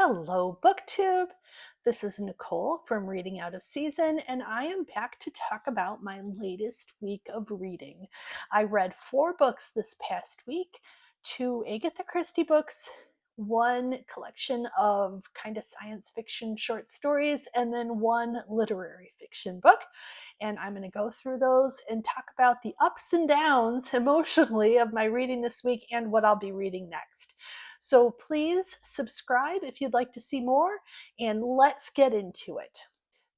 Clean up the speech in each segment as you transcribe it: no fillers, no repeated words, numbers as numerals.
Hello, booktube. This is Nicole from Reading Out of Season, and I am back to talk about my latest week of reading. I read 4 books this past week, 2 Agatha Christie books, one collection of kind of science fiction short stories, and then one literary fiction book. And I'm going to go through those and talk about the ups and downs emotionally of my reading this week and what I'll be reading next. So please subscribe if you'd like to see more, and let's get into it.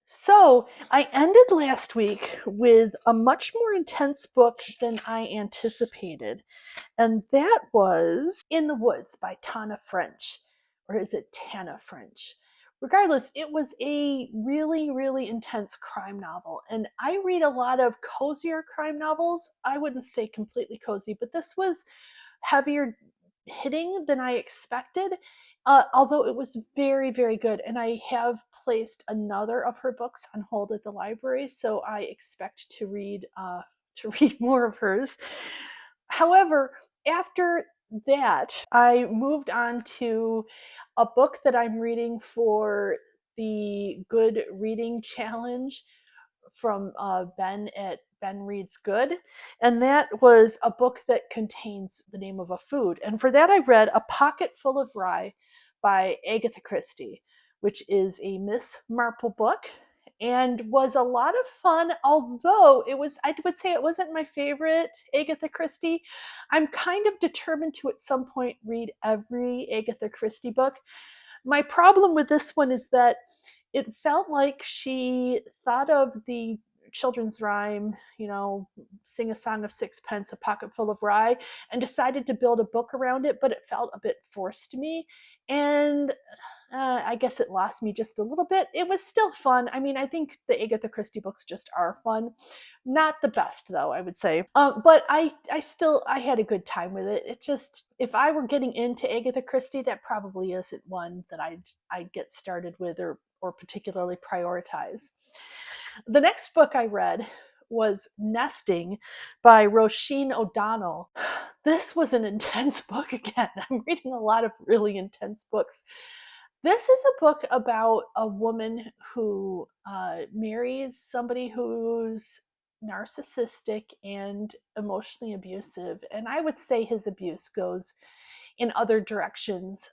So I ended last week with a much more intense book than I anticipated, and that was In the Woods by Tana French, or is it Tana French? Regardless, it was a really, really intense crime novel, and I read a lot of cozier crime novels. I wouldn't say completely cozy, but this was heavier hitting than I expected. Although it was very, very good, and I have placed another of her books on hold at the library, so I expect to read more of hers. However, after that, I moved on to a book that I'm reading for the Good Reading Challenge from Ben at Ben Reads Good. And that was a book that contains the name of a food. And for that, I read A Pocket Full of Rye by Agatha Christie, which is a Miss Marple book and was a lot of fun, although I would say it wasn't my favorite Agatha Christie. I'm kind of determined to at some point read every Agatha Christie book. My problem with this one is that it felt like she thought of the children's rhyme, sing a song of sixpence, a pocket full of rye, and decided to build a book around it, but it felt a bit forced to me. And I guess it lost me just a little bit. It was still fun. I mean, I think the Agatha Christie books just are fun. Not the best, though, I would say. But I had a good time with it. It just, if I were getting into Agatha Christie, that probably isn't one that I'd get started with or particularly prioritize. The next book I read was Nesting by Roisin O'Donnell. This was an intense book again. I'm reading a lot of really intense books. This is a book about a woman who marries somebody who's narcissistic and emotionally abusive. And I would say his abuse goes in other directions.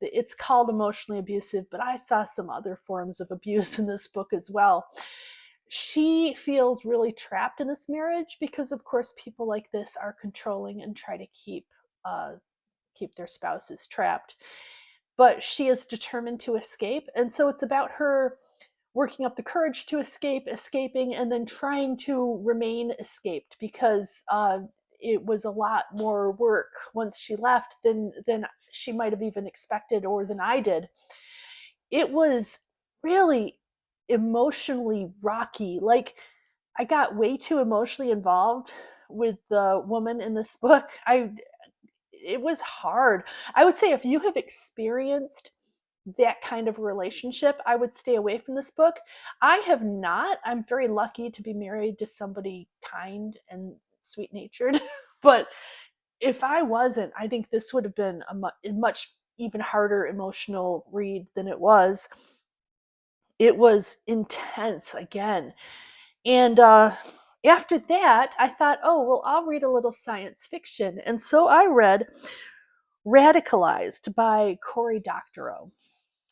It's called emotionally abusive, but I saw some other forms of abuse in this book as well. She feels really trapped in this marriage because, of course, people like this are controlling and try to keep their spouses trapped. But she is determined to escape, and so it's about her working up the courage to escaping, and then trying to remain escaped because it was a lot more work once she left than she might have even expected or than I did. It was really emotionally rocky. Like, I got way too emotionally involved with the woman in this book. It was hard. I would say if you have experienced that kind of relationship, I would stay away from this book. I have not. I'm very lucky to be married to somebody kind and sweet natured. But if I wasn't, I think this would have been a much even harder emotional read than it was. It was intense again. And after that, I thought, oh, well, I'll read a little science fiction. And so I read Radicalized by Cory Doctorow.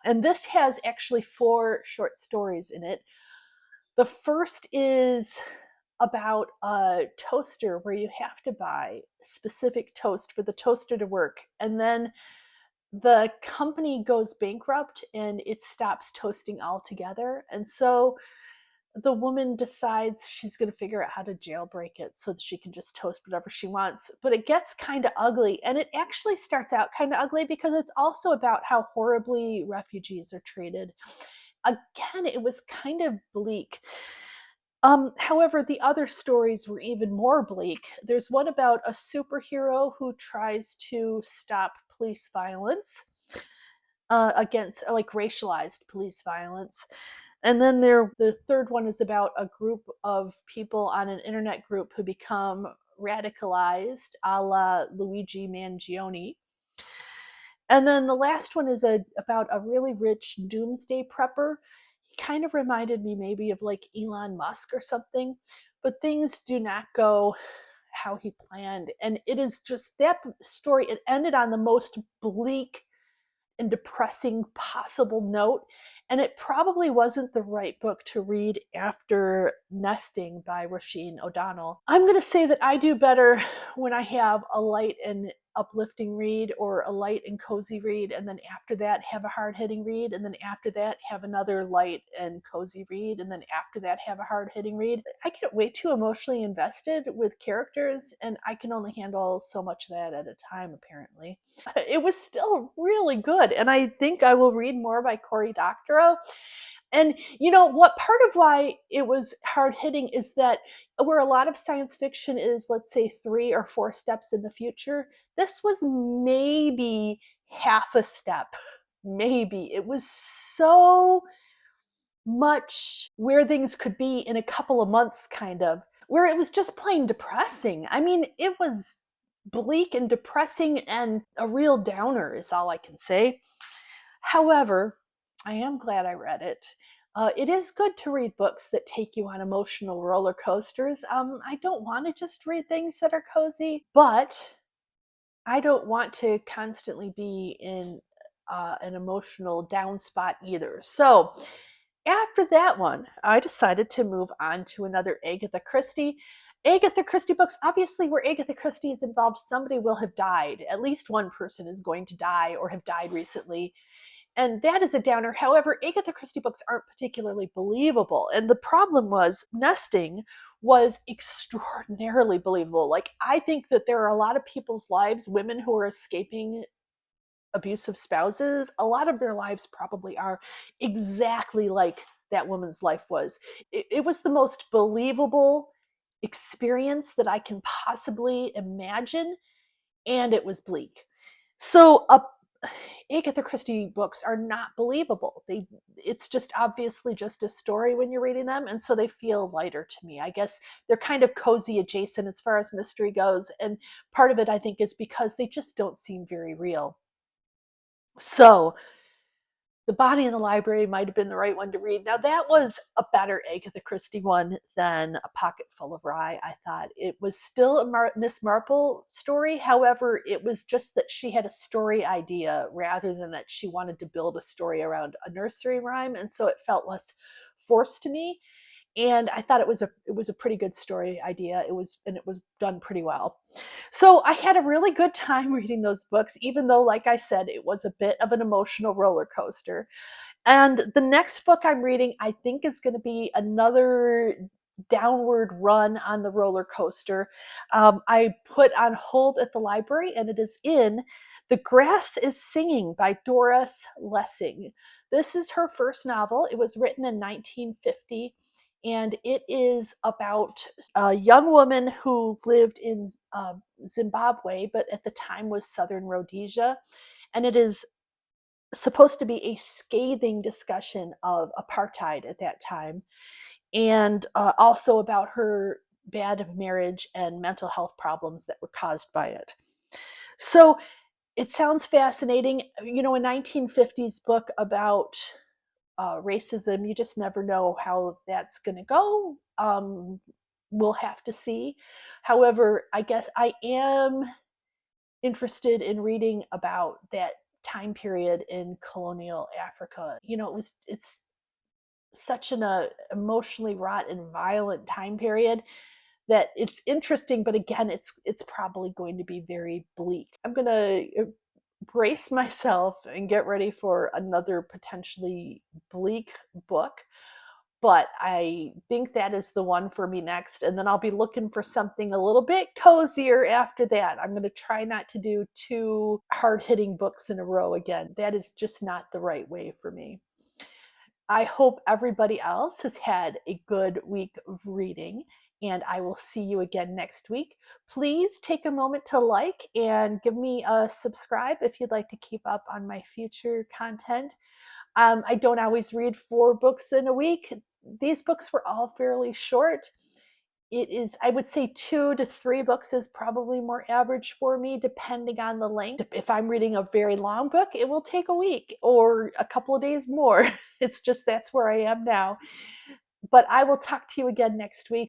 And this has actually 4 short stories in it. The first is about a toaster where you have to buy specific toast for the toaster to work. And then the company goes bankrupt and it stops toasting altogether. And so the woman decides she's going to figure out how to jailbreak it so that she can just toast whatever she wants. But it gets kind of ugly. And it actually starts out kind of ugly because it's also about how horribly refugees are treated. Again, it was kind of bleak. However, the other stories were even more bleak. There's one about a superhero who tries to stop police violence against, like, racialized police violence. And then the third one is about a group of people on an internet group who become radicalized, a la Luigi Mangione. And then the last one is about a really rich doomsday prepper. He kind of reminded me maybe of like Elon Musk or something, but things do not go how he planned. And it is just that story, it ended on the most bleak and depressing possible note. And it probably wasn't the right book to read after Nesting by Roisin O'Donnell. I'm going to say that I do better when I have a light and uplifting read, or a light and cozy read, and then after that have a hard-hitting read, and then after that have another light and cozy read, and then after that have a hard-hitting read. I get way too emotionally invested with characters, and I can only handle so much of that at a time, apparently. It was still really good, and I think I will read more by Cory Doctorow. And you know what, part of why it was hard hitting is that where a lot of science fiction is, let's say, 3 or 4 steps in the future, this was maybe half a step. Maybe it was so much where things could be in a couple of months, kind of, where it was just plain depressing. I mean, it was bleak and depressing and a real downer, is all I can say. However, I am glad I read it. It is good to read books that take you on emotional roller coasters. I don't want to just read things that are cozy, but I don't want to constantly be in an emotional down spot either. So, after that one, I decided to move on to another Agatha Christie. Agatha Christie books, obviously, where Agatha Christie is involved, somebody will have died. At least one person is going to die or have died recently. And that is a downer. However, Agatha Christie books aren't particularly believable. And the problem was, Nesting was extraordinarily believable. Like, I think that there are a lot of people's lives, women who are escaping abusive spouses, a lot of their lives probably are exactly like that woman's life was. It was the most believable experience that I can possibly imagine, and it was bleak. So, Agatha Christie books are not believable. It's just obviously just a story when you're reading them, and so they feel lighter to me. I guess they're kind of cozy adjacent as far as mystery goes, and part of it I think is because they just don't seem very real. So, The Body in the Library might have been the right one to read. Now, that was a better Agatha Christie one than A Pocket Full of Rye, I thought. It was still a Miss Marple story. However, it was just that she had a story idea rather than that she wanted to build a story around a nursery rhyme. And so it felt less forced to me, and I thought it was a pretty good story idea. It was done pretty well. So I had a really good time reading those books, even though, like I said, it was a bit of an emotional roller coaster. And the next book I'm reading, I think, is going to be another downward run on the roller coaster. I put on hold at the library, and it is in The Grass is Singing by Doris Lessing. This is her first novel. It was written in 1950, and it is about a young woman who lived in Zimbabwe, but at the time was Southern Rhodesia. And it is supposed to be a scathing discussion of apartheid at that time, and also about her bad marriage and mental health problems that were caused by it. So it sounds fascinating. You know, a 1950s book about racism, you just never know how that's going to go. We'll have to see. However, I guess I am interested in reading about that time period in colonial Africa. You know, it's such an emotionally wrought and violent time period that it's interesting, but again, it's probably going to be very bleak. I'm going to brace myself and get ready for another potentially bleak book, but I think that is the one for me next. And then I'll be looking for something a little bit cozier after that. I'm going to try not to do 2 hard-hitting books in a row again. That is just not the right way for me. I hope everybody else has had a good week of reading, and I will see you again next week. Please take a moment to like and give me a subscribe if you'd like to keep up on my future content. I don't always read 4 books in a week. These books were all fairly short, it is, I would say 2 to 3 books is probably more average for me, depending on the length. If I'm reading a very long book, it will take a week or a couple of days more. It's just that's where I am now. But I will talk to you again next week.